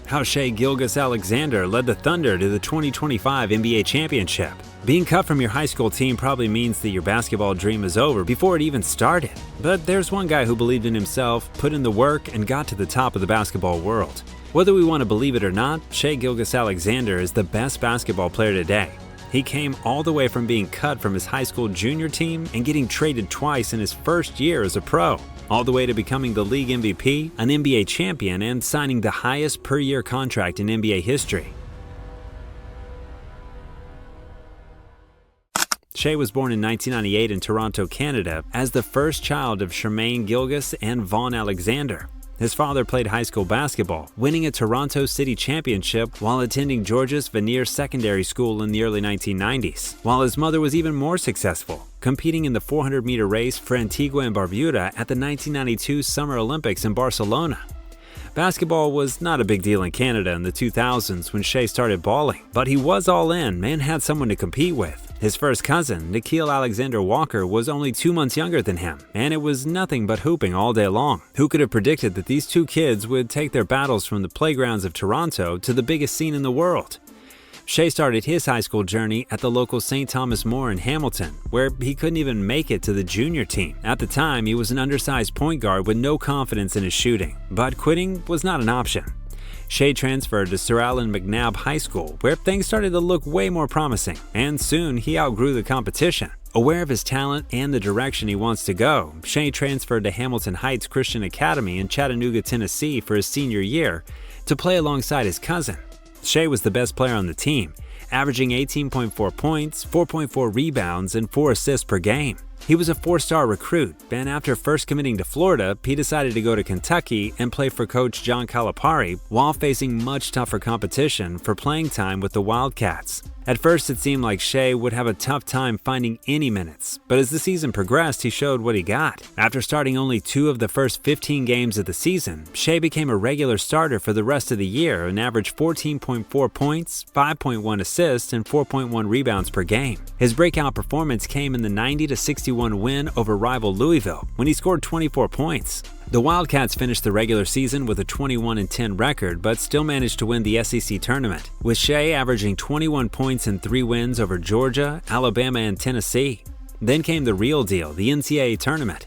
how Shai Gilgeous-Alexander led the Thunder to the 2025 NBA championship. Being cut from your high school team probably means that your basketball dream is over before it even started. But there's one guy who believed in himself, put in the work, and got to the top of the basketball world. Whether we want to believe it or not, Shai Gilgeous-Alexander is the best basketball player today. He came all the way from being cut from his high school junior team and getting traded twice in his first year as a pro, all the way to becoming the league MVP, an NBA champion, and signing the highest per-year contract in NBA history. Shai was born in 1998 in Toronto, Canada, as the first child of Charmaine Gilgeous and Vaughn Alexander. His father played high school basketball, winning a Toronto City championship while attending Georges Vanier Secondary School in the early 1990s, while his mother was even more successful, competing in the 400-meter race for Antigua and Barbuda at the 1992 Summer Olympics in Barcelona. Basketball was not a big deal in Canada in the 2000s when Shai started balling, but he was all in and had someone to compete with. His first cousin, Nickeil Alexander-Walker, was only 2 months younger than him, and it was nothing but hooping all day long. Who could have predicted that these two kids would take their battles from the playgrounds of Toronto to the biggest scene in the world? Shai started his high school journey at the local St. Thomas More in Hamilton, where he couldn't even make it to the junior team. At the time, he was an undersized point guard with no confidence in his shooting, but quitting was not an option. Shai transferred to Sir Allan McNabb High School, where things started to look way more promising, and soon he outgrew the competition. Aware of his talent and the direction he wants to go, Shai transferred to Hamilton Heights Christian Academy in Chattanooga, Tennessee for his senior year to play alongside his cousin. Shai was the best player on the team, averaging 18.4 points, 4.4 rebounds, and 4 assists per game. He was a 4-star recruit, and after first committing to Florida, he decided to go to Kentucky and play for coach John Calipari while facing much tougher competition for playing time with the Wildcats. At first, it seemed like Shai would have a tough time finding any minutes, but as the season progressed, he showed what he got. After starting only 2 of the first 15 games of the season, Shai became a regular starter for the rest of the year and averaged 14.4 points, 5.1 assists, and 4.1 rebounds per game. His breakout performance came in the 90-61 win over rival Louisville, when he scored 24 points. The Wildcats finished the regular season with a 21-10 record, but still managed to win the SEC tournament, with Shai averaging 21 points in 3 wins over Georgia, Alabama, and Tennessee. Then came the real deal, the NCAA tournament.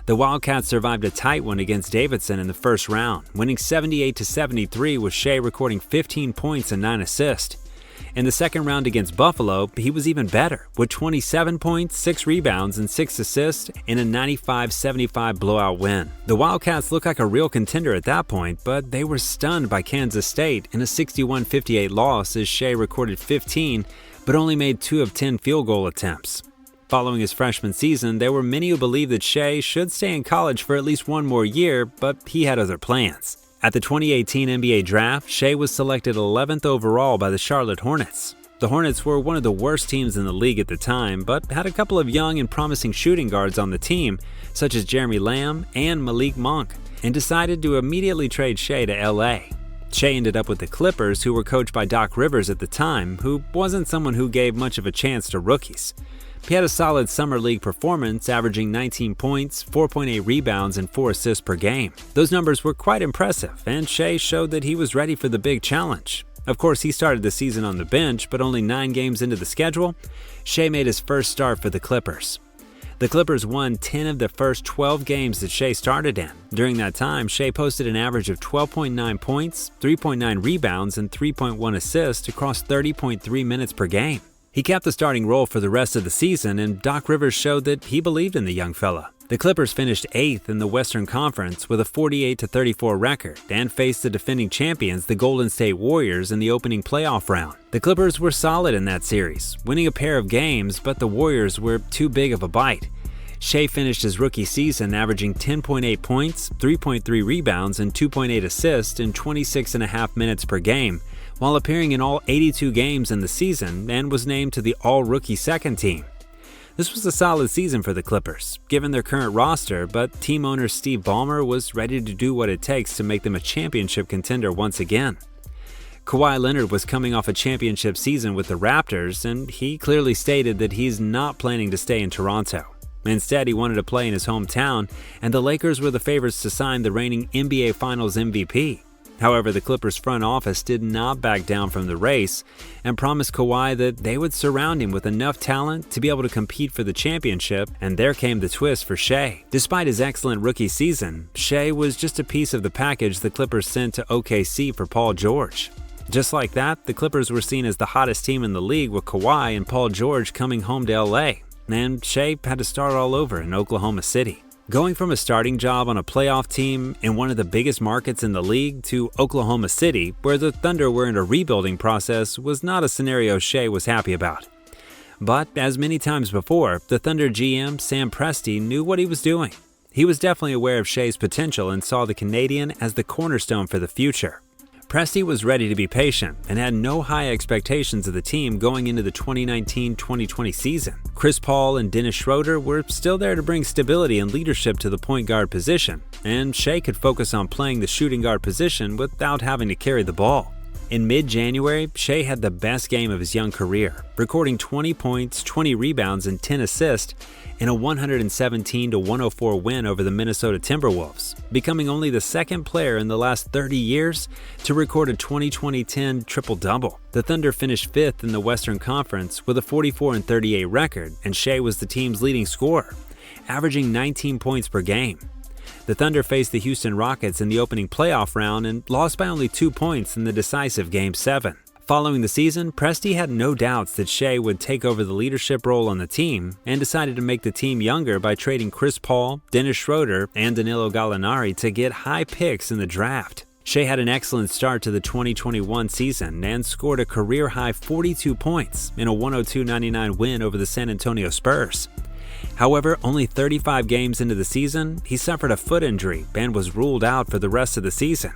The Wildcats survived a tight one against Davidson in the first round, winning 78-73 with Shai recording 15 points and 9 assists. In the second round against Buffalo, he was even better, with 27 points, 6 rebounds, and 6 assists in a 95-75 blowout win. The Wildcats looked like a real contender at that point, but they were stunned by Kansas State in a 61-58 loss as Shai recorded 15, but only made 2 of 10 field goal attempts. Following his freshman season, there were many who believed that Shai should stay in college for at least one more year, but he had other plans. At the 2018 NBA Draft, Shai was selected 11th overall by the Charlotte Hornets. The Hornets were one of the worst teams in the league at the time, but had a couple of young and promising shooting guards on the team, such as Jeremy Lamb and Malik Monk, and decided to immediately trade Shai to LA. Shai ended up with the Clippers, who were coached by Doc Rivers at the time, who wasn't someone who gave much of a chance to rookies. He had a solid summer league performance, averaging 19 points, 4.8 rebounds, and 4 assists per game. Those numbers were quite impressive, and Shai showed that he was ready for the big challenge. Of course, he started the season on the bench, but only 9 games into the schedule, Shai made his first start for the Clippers. The Clippers won 10 of the first 12 games that Shai started in. During that time, Shai posted an average of 12.9 points, 3.9 rebounds, and 3.1 assists across 30.3 minutes per game. He kept the starting role for the rest of the season, and Doc Rivers showed that he believed in the young fella. The Clippers finished 8th in the Western Conference with a 48-34 record and faced the defending champions, the Golden State Warriors, in the opening playoff round. The Clippers were solid in that series, winning a pair of games, but the Warriors were too big of a bite. Shai finished his rookie season averaging 10.8 points, 3.3 rebounds, and 2.8 assists in 26.5 minutes per game, while appearing in all 82 games in the season and was named to the All-Rookie Second Team. This was a solid season for the Clippers, given their current roster, but team owner Steve Ballmer was ready to do what it takes to make them a championship contender once again. Kawhi Leonard was coming off a championship season with the Raptors, and he clearly stated that he's not planning to stay in Toronto. Instead, he wanted to play in his hometown, and the Lakers were the favorites to sign the reigning NBA Finals MVP. However, the Clippers front office did not back down from the race and promised Kawhi that they would surround him with enough talent to be able to compete for the championship, and there came the twist for Shai. Despite his excellent rookie season, Shai was just a piece of the package the Clippers sent to OKC for Paul George. Just like that, the Clippers were seen as the hottest team in the league with Kawhi and Paul George coming home to LA, and Shai had to start all over in Oklahoma City. Going from a starting job on a playoff team in one of the biggest markets in the league to Oklahoma City, where the Thunder were in a rebuilding process, was not a scenario Shai was happy about. But as many times before, the Thunder GM Sam Presti knew what he was doing. He was definitely aware of Shai's potential and saw the Canadian as the cornerstone for the future. Presti was ready to be patient and had no high expectations of the team going into the 2019-2020 season. Chris Paul and Dennis Schroeder were still there to bring stability and leadership to the point guard position, and Shai could focus on playing the shooting guard position without having to carry the ball. In mid-January, Shai had the best game of his young career, recording 20 points, 20 rebounds, and 10 assists in a 117-104 win over the Minnesota Timberwolves, becoming only the second player in the last 30 years to record a 20-20-10 triple-double. The Thunder finished fifth in the Western Conference with a 44-38 record, and Shai was the team's leading scorer, averaging 19 points per game. The Thunder faced the Houston Rockets in the opening playoff round and lost by only 2 points in the decisive Game 7. Following the season, Presti had no doubts that Shai would take over the leadership role on the team and decided to make the team younger by trading Chris Paul, Dennis Schroeder, and Danilo Gallinari to get high picks in the draft. Shai had an excellent start to the 2021 season and scored a career-high 42 points in a 102-99 win over the San Antonio Spurs. However, only 35 games into the season, he suffered a foot injury and was ruled out for the rest of the season.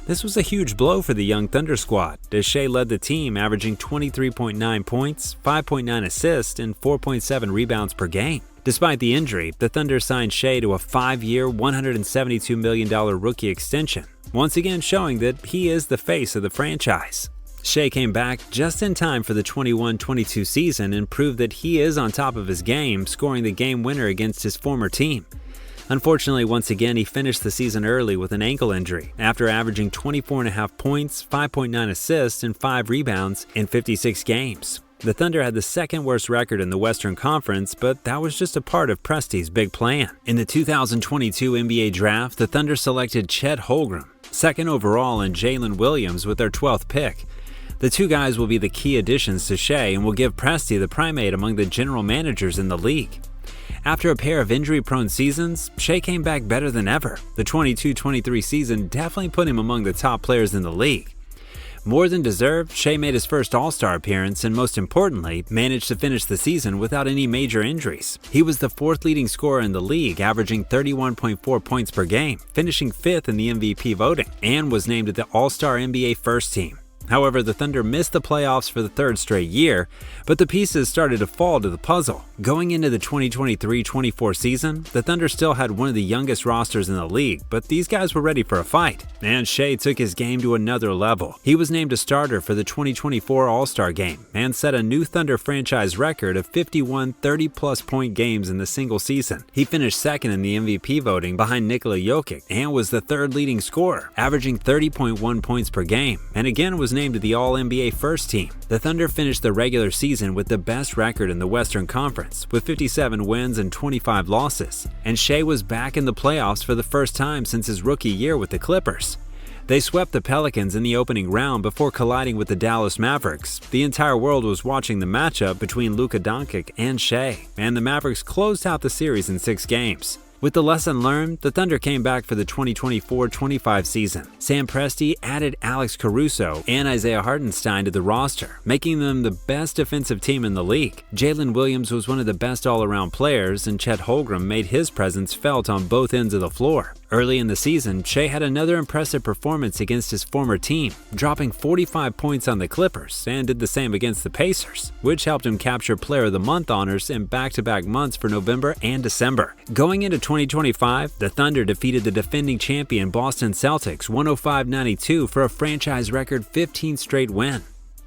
This was a huge blow for the young Thunder squad, as Shai led the team averaging 23.9 points, 5.9 assists, and 4.7 rebounds per game. Despite the injury, the Thunder signed Shai to a 5-year, $172 million rookie extension, once again showing that he is the face of the franchise. Shai came back just in time for the 21-22 season and proved that he is on top of his game, scoring the game winner against his former team. Unfortunately, once again, he finished the season early with an ankle injury after averaging 24.5 points, 5.9 assists, and 5 rebounds in 56 games. The Thunder had the second worst record in the Western Conference, but that was just a part of Presti's big plan. In the 2022 NBA Draft, the Thunder selected Chet Holmgren, second overall, and Jalen Williams with their 12th pick. The two guys will be the key additions to Shai and will give Presti the primate among the general managers in the league. After a pair of injury-prone seasons, Shai came back better than ever. The 22-23 season definitely put him among the top players in the league. More than deserved, Shai made his first All-Star appearance and, most importantly, managed to finish the season without any major injuries. He was the fourth leading scorer in the league, averaging 31.4 points per game, finishing fifth in the MVP voting, and was named to the All-Star NBA First Team. However, the Thunder missed the playoffs for the third straight year, but the pieces started to fall to the puzzle. Going into the 2023-24 season, the Thunder still had one of the youngest rosters in the league, but these guys were ready for a fight, and Shai took his game to another level. He was named a starter for the 2024 All-Star Game and set a new Thunder franchise record of 51 30-plus point games in the single season. He finished second in the MVP voting behind Nikola Jokic and was the third leading scorer, averaging 30.1 points per game, and again was named to the All-NBA First Team. The Thunder finished the regular season with the best record in the Western Conference, with 57 wins and 25 losses, and Shai was back in the playoffs for the first time since his rookie year with the Clippers. They swept the Pelicans in the opening round before colliding with the Dallas Mavericks. The entire world was watching the matchup between Luka Doncic and Shai, and the Mavericks closed out the series in 6 games. With the lesson learned, the Thunder came back for the 2024-25 season. Sam Presti added Alex Caruso and Isaiah Hartenstein to the roster, making them the best defensive team in the league. Jalen Williams was one of the best all-around players, and Chet Holmgren made his presence felt on both ends of the floor. Early in the season, Shai had another impressive performance against his former team, dropping 45 points on the Clippers, and did the same against the Pacers, which helped him capture Player of the Month honors in back-to-back months for November and December. Going into 2025, the Thunder defeated the defending champion Boston Celtics 105-92 for a franchise record 15th straight win.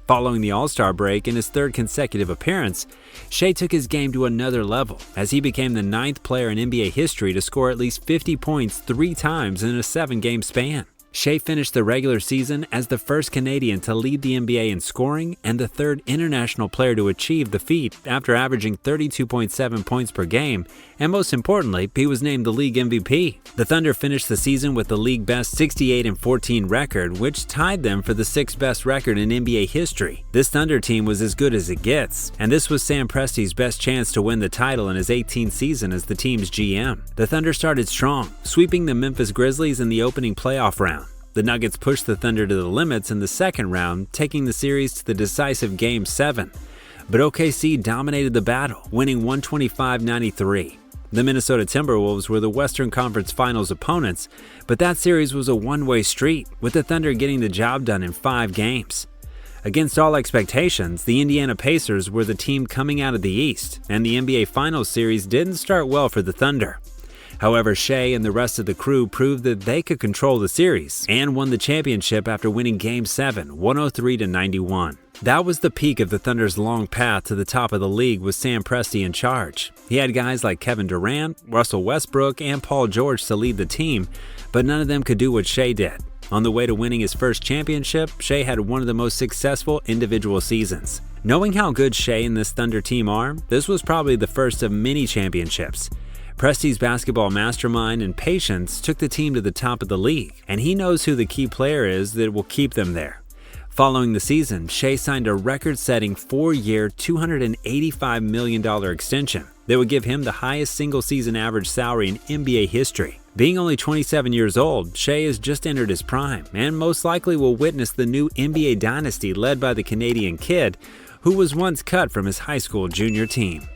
Following the All-Star break and his third consecutive appearance, Shai took his game to another level as he became the 9th player in NBA history to score at least 50 points 3 times in a 7-game span. Shai finished the regular season as the first Canadian to lead the NBA in scoring and the third international player to achieve the feat after averaging 32.7 points per game, and most importantly, he was named the league MVP. The Thunder finished the season with the league best 68-14 record, which tied them for the sixth best record in NBA history. This Thunder team was as good as it gets, and this was Sam Presti's best chance to win the title in his 18th season as the team's GM. The Thunder started strong, sweeping the Memphis Grizzlies in the opening playoff round. The Nuggets pushed the Thunder to the limits in the second round, taking the series to the decisive Game 7. But OKC dominated the battle, winning 125-93. The Minnesota Timberwolves were the Western Conference Finals opponents, but that series was a one-way street, with the Thunder getting the job done in 5 games. Against all expectations, the Indiana Pacers were the team coming out of the East, and the NBA Finals series didn't start well for the Thunder. However, Shai and the rest of the crew proved that they could control the series and won the championship after winning Game 7, 103-91. That was the peak of the Thunder's long path to the top of the league with Sam Presti in charge. He had guys like Kevin Durant, Russell Westbrook, and Paul George to lead the team, but none of them could do what Shai did. On the way to winning his first championship, Shai had one of the most successful individual seasons. Knowing how good Shai and this Thunder team are, this was probably the first of many championships. Presti's basketball mastermind and patience took the team to the top of the league, and he knows who the key player is that will keep them there. Following the season, Shai signed a record-setting 4-year, $285 million extension that would give him the highest single-season average salary in NBA history. Being only 27 years old, Shai has just entered his prime and most likely will witness the new NBA dynasty led by the Canadian kid who was once cut from his high school junior team.